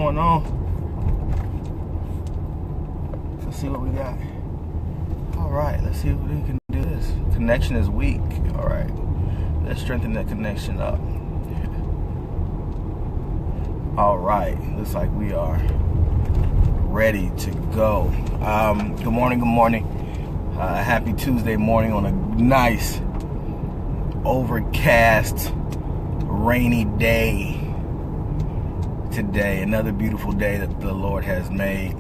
Going on. Let's see what we got. All right, let's see if we can do this. Connection is weak. All right, let's strengthen that connection up. All right, looks like we are ready to go. Good morning, good morning. Happy Tuesday morning on a nice, overcast, rainy day. Today, another beautiful day that the Lord has made.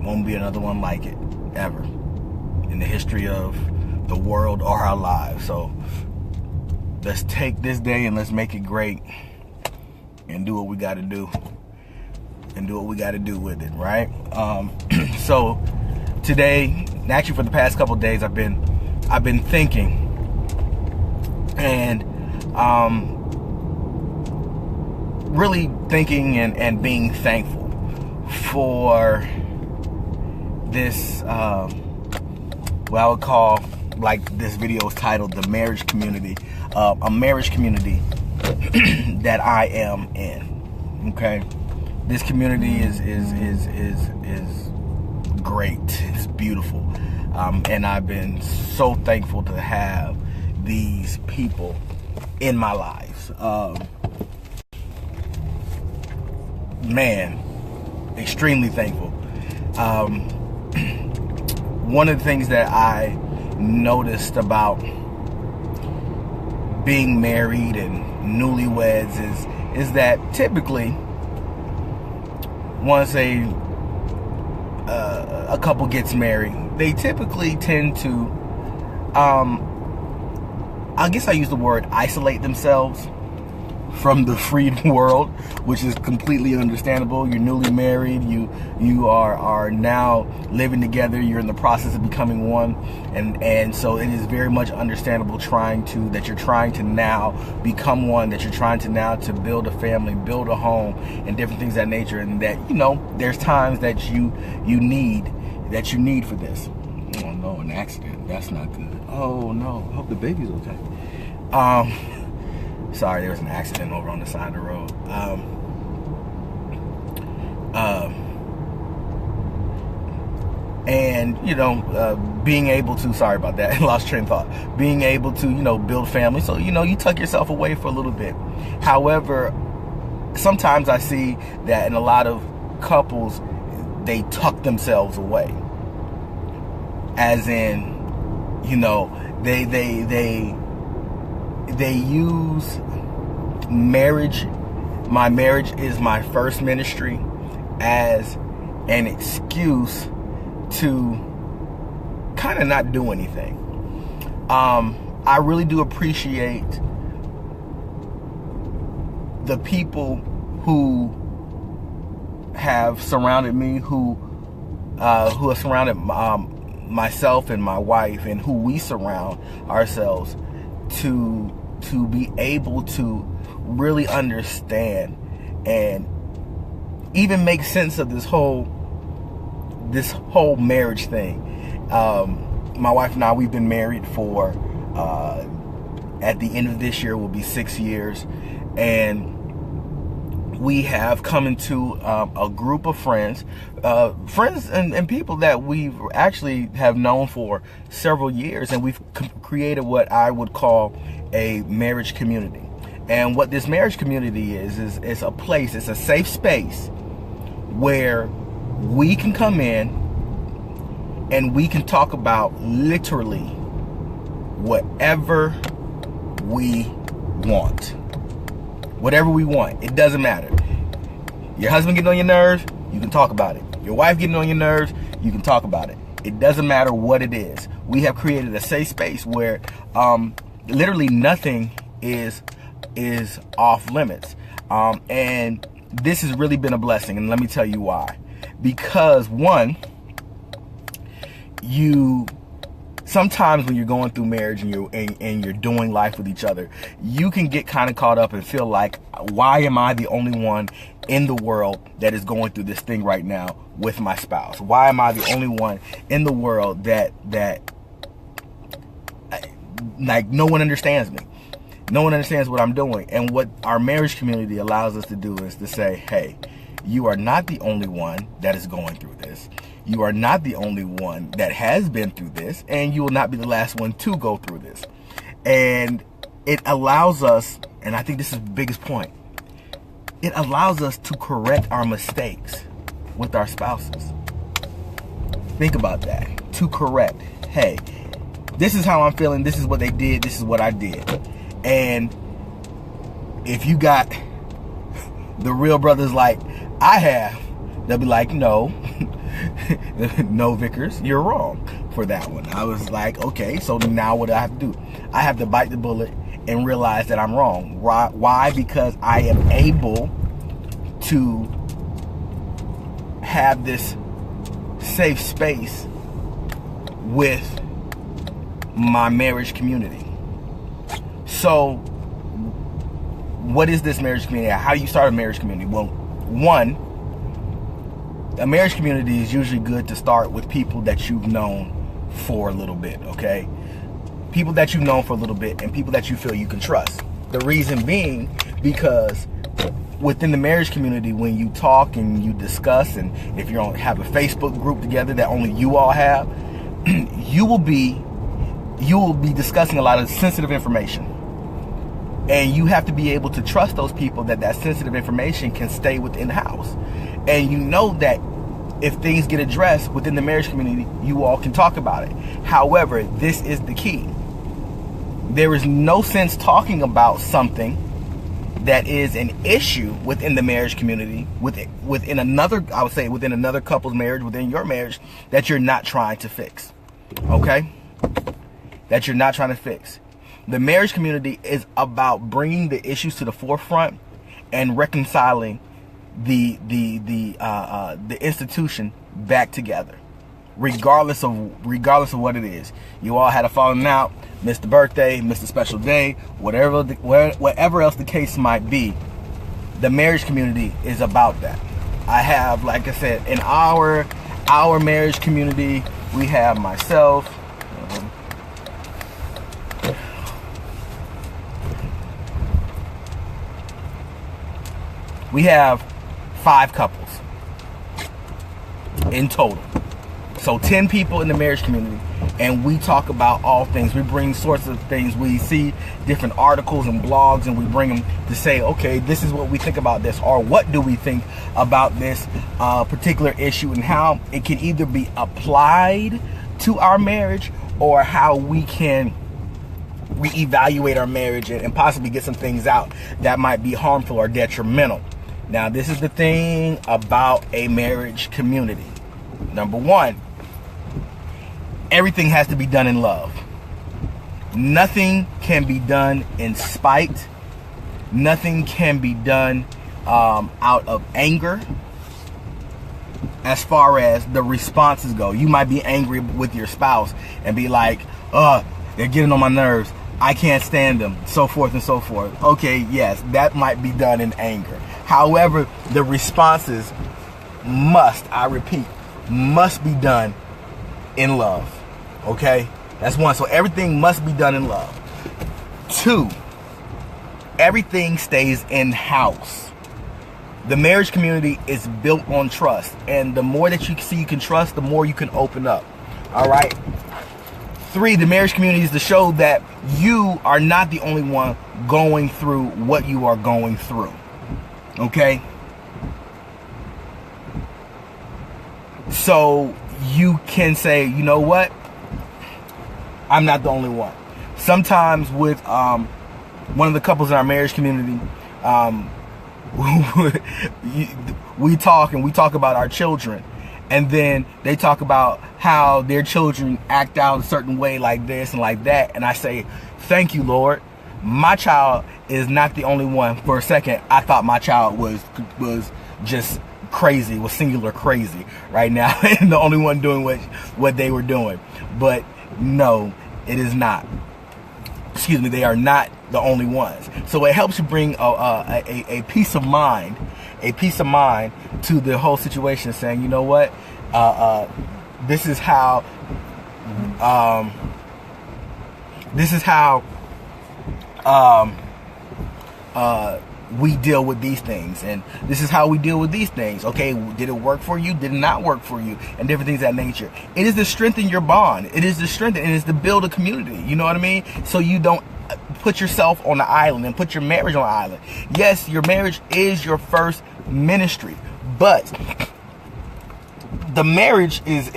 Won't be another one like it ever in the history of the world or our lives. So let's take this day and let's make it great and do what we got to do and do what we got to do with it, right? So today, actually for the past couple of days, I've been thinking and really thinking and being thankful for this, what I would call, like this video is titled, the marriage community, a marriage community that I am in. Okay, this community is great. It's beautiful, and I've been so thankful to have these people in my life. Man, extremely thankful. One of the things that I noticed about being married and newlyweds is that typically once a couple gets married, they typically tend to I guess I use the word isolate themselves from the free world, which is completely understandable. You're newly married, you are now living together, you're in the process of becoming one, and so it is very much understandable that you're trying to now become one, that you're trying to now to build a family, build a home, and different things of that nature, and that, you know, there's times that you need for this. Oh no, an accident. That's not good. Oh no, I hope the baby's okay. Sorry, there was an accident over on the side of the road. And, you know, being able to, sorry about that, lost train of thought. Being able to, you know, build family. So, you know, you tuck yourself away for a little bit. However, sometimes I see that in a lot of couples, they tuck themselves away. As in, you know, they use marriage, my marriage is my first ministry, as an excuse to kind of not do anything. I really do appreciate the people who have surrounded me, who have surrounded myself and my wife, and who we surround ourselves to be able to really understand and even make sense of this whole marriage thing. My wife and I, we've been married for at the end of this year will be 6 years, and we have come into a group of friends and people that we've actually have known for several years, and we've created what I would call a marriage community. And what this marriage community is a place, it's a safe space where we can come in and we can talk about literally whatever we want. Whatever we want. It doesn't matter. Your husband getting on your nerves, you can talk about it. Your wife getting on your nerves, you can talk about it. It doesn't matter what it is. We have created a safe space where literally nothing is off limits. And this has really been a blessing, and let me tell you why. Because one, sometimes when you're going through marriage and you're doing life with each other, you can get kind of caught up and feel like, why am I the only one in the world that is going through this thing right now with my spouse? Why am I the only one in the world that like no one understands me? No one understands what I'm doing. And what our marriage community allows us to do is to say, hey, you are not the only one that is going through this. You are not the only one that has been through this, and you will not be the last one to go through this. And it allows us, and I think this is the biggest point, it allows us to correct our mistakes with our spouses. Think about that. To correct. Hey, this is how I'm feeling. This is what they did. This is what I did. And if you got the real brothers like I have, they'll be like, no, no, Vickers, you're wrong for that one. I was like, okay, so now what do I have to do? I have to bite the bullet and realize that I'm wrong. Why? Because I am able to have this safe space with my marriage community. So what is this marriage community? How do you start a marriage community? Well, one, a marriage community is usually good to start with people that you've known for a little bit, okay? People that you've known for a little bit and people that you feel you can trust. The reason being because within the marriage community, when you talk and you discuss, and if you don't have a Facebook group together that only you all have, you will be discussing a lot of sensitive information. And you have to be able to trust those people that sensitive information can stay within the house. And you know that if things get addressed within the marriage community, you all can talk about it. However, this is the key. There is no sense talking about something that is an issue within the marriage community, within another, I would say within another couple's marriage, within your marriage, that you're not trying to fix. Okay? That you're not trying to fix. The marriage community is about bringing the issues to the forefront and reconciling the institution back together, regardless of what it is. You all had a falling out, missed the birthday, missed a special day, whatever else the case might be. The marriage community is about that. I have, like I said, in our marriage community, we have myself. We have 5 couples in total. So 10 people in the marriage community, and we talk about all things. We bring sorts of things. We see different articles and blogs, and we bring them to say, okay, this is what we think about this, or what do we think about this particular issue, and how it can either be applied to our marriage, or how we can reevaluate our marriage and possibly get some things out that might be harmful or detrimental. Now, this is the thing about a marriage community. Number one, everything has to be done in love. Nothing can be done in spite. Nothing can be done out of anger. As far as the responses go, you might be angry with your spouse and be like, they're getting on my nerves, I can't stand them, so forth and so forth. Okay, yes, that might be done in anger. However, the responses must, I repeat, must be done in love. Okay? That's one. So everything must be done in love. 2, everything stays in-house. The marriage community is built on trust. And the more that you see you can trust, the more you can open up. All right? 3, the marriage community is to show that you are not the only one going through what you are going through. Okay? So you can say, you know what? I'm not the only one. Sometimes with one of the couples in our marriage community, we talk about our children, and then they talk about how their children act out a certain way, like this and like that, and I say, thank you, Lord. My child is not the only one. For a second, I thought my child was just crazy, was singular crazy right now, and the only one doing what they were doing. But no, it is not. Excuse me, they are not the only ones. So it helps you bring a peace of mind, to the whole situation, saying, you know what, this is how we deal with these things, and this is how we deal with these things. Okay, did it work for you? Did it not work for you? And different things of that nature. It is to strengthen your bond. It is to strengthen, and it's to build a community. You know what I mean? So you don't put yourself on the island and put your marriage on the island. Yes, your marriage is your first ministry, but the marriage is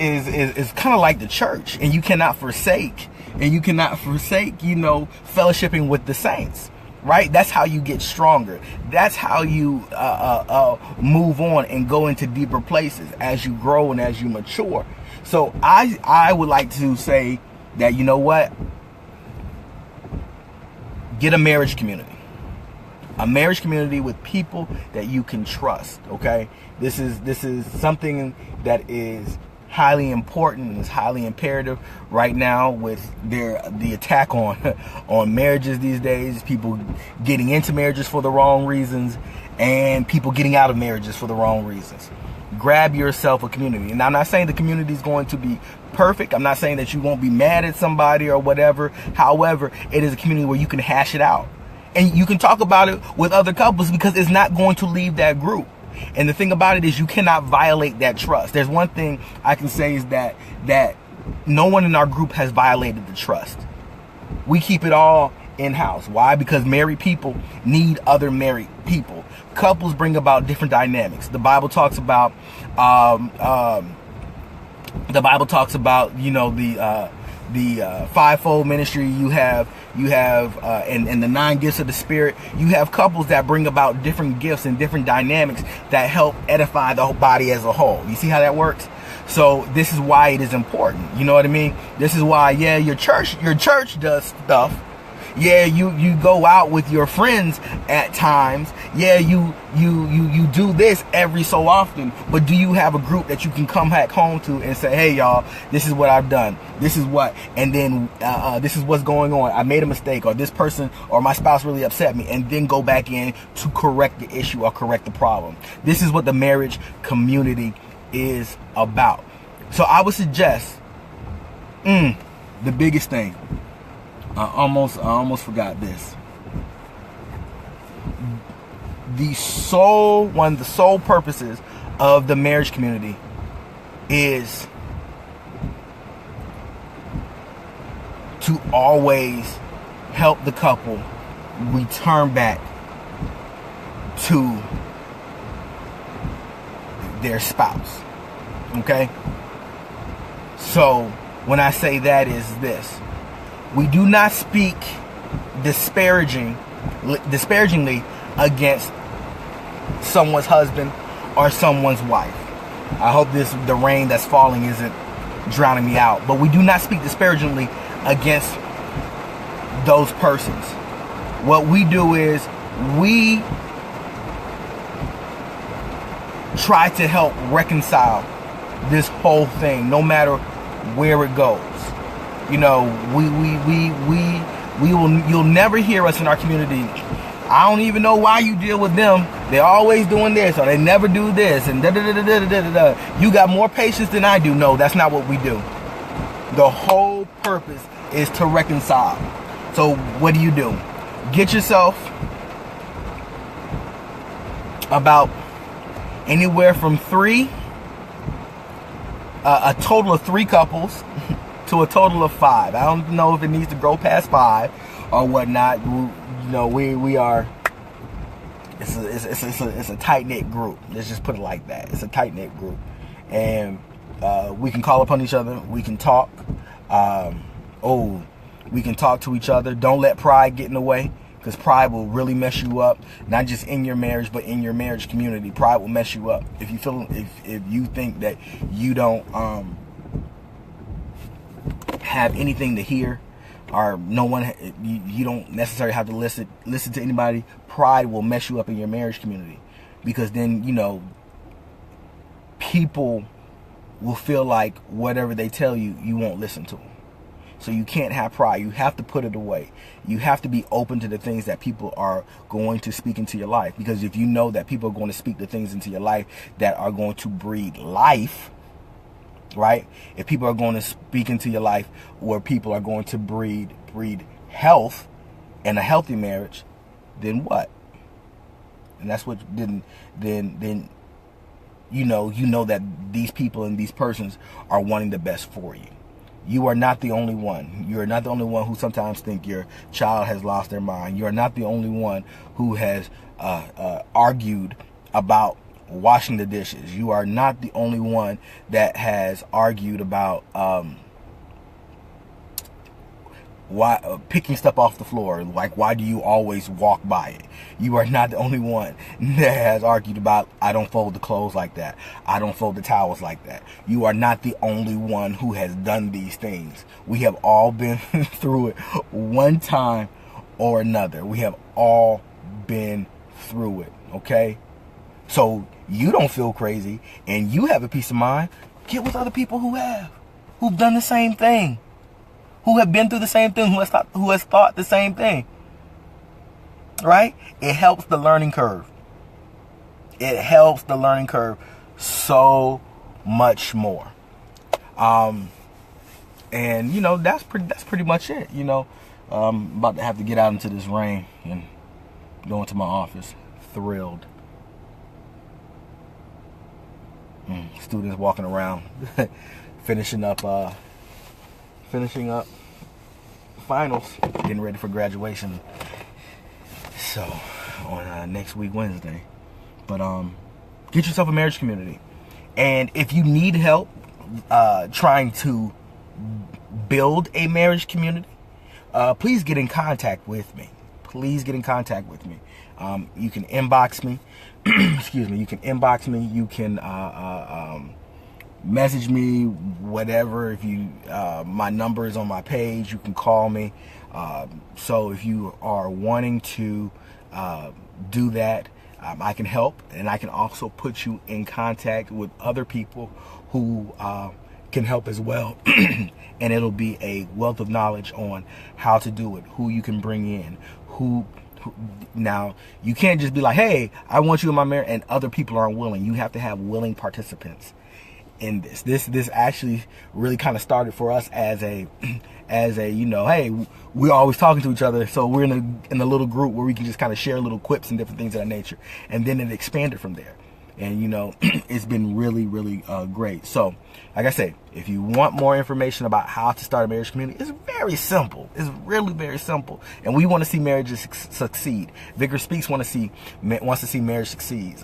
kind of like the church, and you cannot forsake, you know, fellowshipping with the saints. Right? That's how you get stronger. That's how you move on and go into deeper places as you grow and as you mature. So I would like to say that, you know what? Get a marriage community. A marriage community with people that you can trust. Okay? This is something that is highly important and is highly imperative right now with the attack on marriages these days. People getting into marriages for the wrong reasons, and people getting out of marriages for the wrong reasons. Grab yourself a community. And I'm not saying the community is going to be perfect. I'm not saying that you won't be mad at somebody or whatever. However, it is a community where you can hash it out, and you can talk about it with other couples, because it's not going to leave that group. And the thing about it is, you cannot violate that trust. There's one thing I can say is that no one in our group has violated the trust. We keep it all in-house. Why? Because married people need other married people. Couples bring about different dynamics. The Bible talks about you know, the fivefold ministry. You have and the 9 gifts of the Spirit. You have couples that bring about different gifts and different dynamics that help edify the body as a whole. You see how that works? So this is why it is important. You know what I mean? This is why, yeah, your church does stuff. Yeah, you go out with your friends at times. Yeah, you do this every so often. But do you have a group that you can come back home to and say, hey, y'all, this is what I've done. This is what, and then this is what's going on. I made a mistake, or this person or my spouse really upset me, and then go back in to correct the issue or correct the problem. This is what the marriage community is about. So I would suggest the biggest thing. I almost forgot this. One of the sole purposes of the marriage community is to always help the couple return back to their spouse. Okay? So when I say that is this: we do not speak disparagingly against someone's husband or someone's wife. I hope the rain that's falling isn't drowning me out. But we do not speak disparagingly against those persons. What we do is we try to help reconcile this whole thing, no matter where it goes. You know, you'll never hear us in our community, I don't even know why you deal with them. They're always doing this, or they never do this, and da-da-da-da-da-da-da. You got more patience than I do. No, that's not what we do. The whole purpose is to reconcile. So what do? Get yourself about anywhere from a total of 3 couples to a total of 5. I don't know if it needs to grow past 5 or whatnot. You know, we are. It's a tight knit group. Let's just put it like that. It's a tight knit group, and we can call upon each other. We can talk. We can talk to each other. Don't let pride get in the way, because pride will really mess you up. Not just in your marriage, but in your marriage community. Pride will mess you up if you think that you don't have anything to hear, or no one, you don't necessarily have to listen to anybody. Pride will mess you up in your marriage community, because then, you know, people will feel like whatever they tell you, you won't listen to them. So you can't have pride. You have to put it away. You have to be open to the things that people are going to speak into your life, because if you know that people are going to speak the things into your life that are going to breed life, right? If people are going to speak into your life where people are going to breed health and a healthy marriage, then what? And that's what then you know that these people and these persons are wanting the best for you. You are not the only one. You are not the only one who sometimes think your child has lost their mind. You are not the only one who has argued about washing the dishes. You are not the only one that has argued about why picking stuff off the floor. Like, why do you always walk by it? You are not the only one that has argued about, I don't fold the clothes like that. I don't fold the towels like that. You are not the only one who has done these things. We have all been through it one time or another. We have all been through it, okay? So you don't feel crazy and you have a peace of mind. Get with other people who've done the same thing, who have been through the same thing, who has thought the same thing, right? It helps the learning curve. It helps the learning curve so much more. And that's pretty much it. I'm about to have to get out into this rain and go into my office, thrilled. Students walking around, finishing up finals, getting ready for graduation. So on next week, Wednesday. But get yourself a marriage community, and if you need help trying to build a marriage community, please get in contact with me. You can inbox me. Excuse me. You can inbox me. You can message me, whatever. If you my number is on my page, you can call me. So if you are wanting to do that, I can help, and I can also put you in contact with other people who can help as well. And it'll be a wealth of knowledge on how to do it, who you can bring in, who. Now, you can't just be like, hey, I want you in my marriage, and other people aren't willing. You have to have willing participants in this. This actually really kind of started for us as a hey, we're always talking to each other, so we're in a little group where we can just kind of share little quips and different things of that nature, and then it expanded from there. And it's been really, really great. So, like I said, if you want more information about how to start a marriage community, it's very simple. It's really very simple. And we want to see marriages succeed. Vickers Speaks wants to see marriage succeed.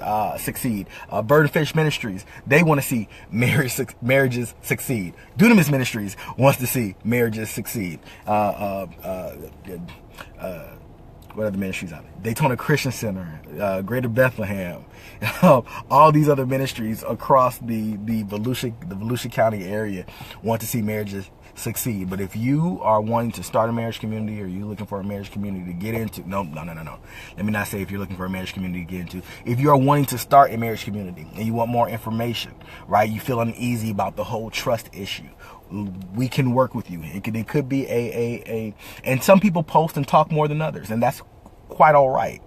Bird and Fish Ministries, they want to see marriages succeed. Dunamis Ministries wants to see marriages succeed. What other ministries out there? Daytona Christian Center, Greater Bethlehem, all these other ministries across the Volusia County area want to see marriages succeed. But if you are wanting to start a marriage community, or you're looking for a marriage community to get into, no. Let me not say if you're looking for a marriage community to get into. If you are wanting to start a marriage community and you want more information, right? You feel uneasy about the whole trust issue, we can work with you. It could be and some people post and talk more than others, and that's quite all right.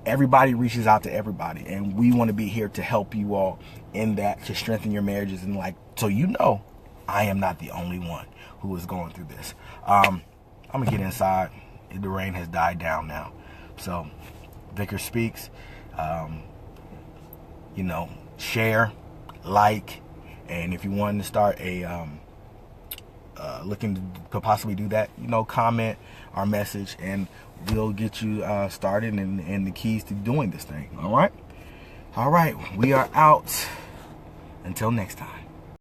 Everybody reaches out to everybody, and we want to be here to help you all in that, to strengthen your marriages, and so I am not the only one who is going through this. I'm gonna get inside. The rain has died down now, so Vickers Speaks. Share, like, and if you want to start looking to possibly do that, comment our message, and we'll get you started and the keys to doing this thing. All right, we are out. Until next time.